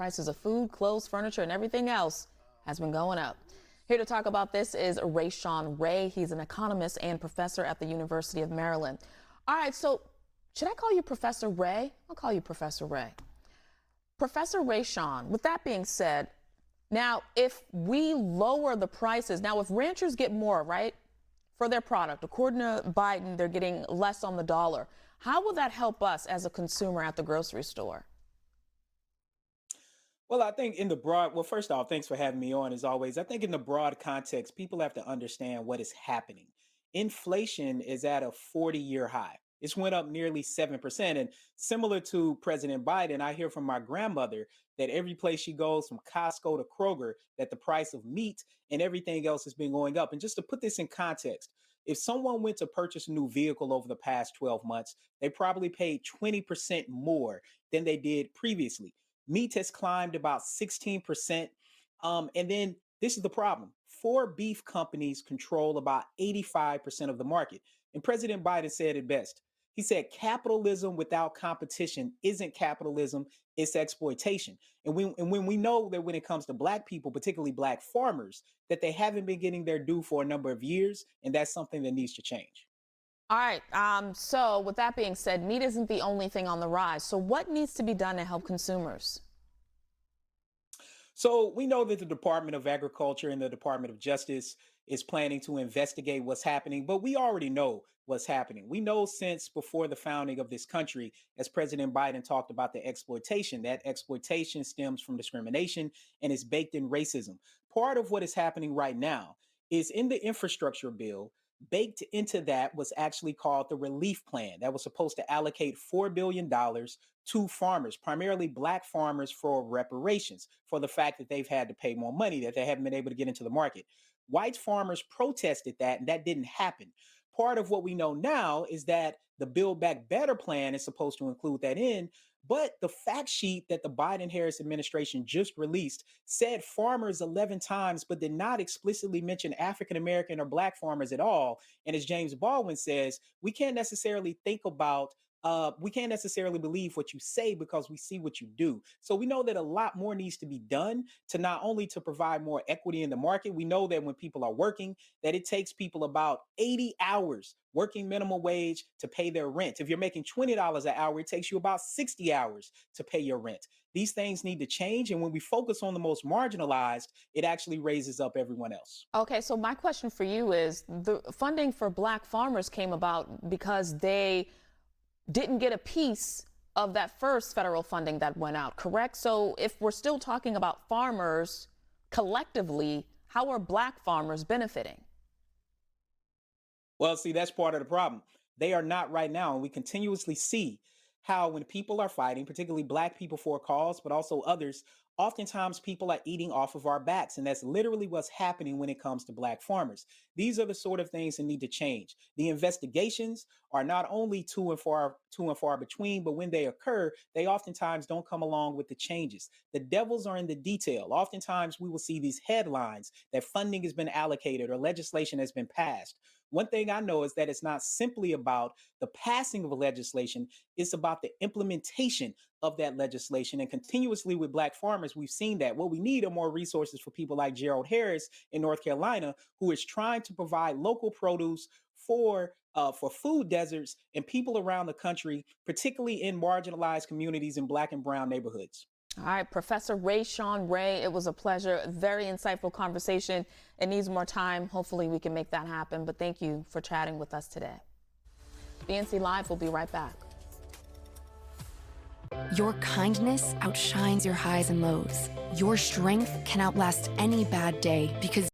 Prices of food, clothes, furniture, and everything else has been going up. Here to talk about this is Rashawn Ray. He's an economist and professor at the University of Maryland. All right, so should I call you Professor Ray? I'll call you Professor Ray. Professor Rashawn, with that being said, now if we lower the prices, now if ranchers get more, right, for their product, according to Biden, they're getting less on the dollar. How will that help us as a consumer at the grocery store? Well, I think in the broad, well, first off, thanks for having me on as always. I think in the broad context, people have to understand what is happening. Inflation is at a 40-year high. It's went up nearly 7%. And similar to President Biden, I hear from my grandmother that every place she goes, from Costco to Kroger, that the price of meat and everything else has been going up. And just to put this in context, if someone went to purchase a new vehicle over the past 12 months, they probably paid 20% more than they did previously. Meat has climbed about 16%. And then this is the problem. Four beef companies control about 85% of the market. And President Biden said it best. He said, capitalism without competition isn't capitalism, it's exploitation. And when we know that when it comes to black people, particularly black farmers, that they haven't been getting their due for a number of years, and that's something that needs to change. All right, so with that being said, meat isn't the only thing on the rise. So what needs to be done to help consumers? So we know that the Department of Agriculture and the Department of Justice is planning to investigate what's happening, but we already know what's happening. We know since before the founding of this country, as President Biden talked about the exploitation, that exploitation stems from discrimination and is baked in racism. Part of what is happening right now is in the infrastructure bill. Baked into that was actually called the relief plan that was supposed to allocate $4 billion to farmers, primarily black farmers, for reparations for the fact that they've had to pay more money, that they haven't been able to get into the market. White farmers protested that, and that didn't happen. Part of what we know now is that the Build Back Better plan is supposed to include that in, but the fact sheet that the Biden Harris administration just released said farmers 11 times, but did not explicitly mention African American or black farmers at all. And as James Baldwin says, we can't necessarily believe what you say because we see what you do. So we know that a lot more needs to be done to not only to provide more equity in the market. We know that when people are working, that it takes people about 80 hours working minimum wage to pay their rent. If you're making $20 an hour, it takes you about 60 hours to pay your rent. These things need to change. And when we focus on the most marginalized, it actually raises up everyone else. Okay, so my question for you is the funding for black farmers came about because they didn't get a piece of that first federal funding that went out, correct? So if we're still talking about farmers collectively, how are black farmers benefiting? Well, see, that's part of the problem. They are not right now. And we continuously see how when people are fighting, particularly black people for a cause, but also others, oftentimes people are eating off of our backs. And that's literally what's happening when it comes to black farmers. These are the sort of things that need to change. The investigations are not only too and far between, but when they occur, they oftentimes don't come along with the changes. The devils are in the detail. Oftentimes we will see these headlines that funding has been allocated or legislation has been passed. One thing I know is that it's not simply about the passing of a legislation, it's about the implementation of that legislation. And continuously with black farmers, we've seen that. What we need are more resources for people like Gerald Harris in North Carolina, who is trying to provide local produce for food deserts and people around the country, particularly in marginalized communities in black and brown neighborhoods. All right, Professor Rashawn Ray, it was a pleasure. Very insightful conversation. It needs more time. Hopefully we can make that happen. But thank you for chatting with us today. BNC Live will be right back. Your kindness outshines your highs and lows. Your strength can outlast any bad day because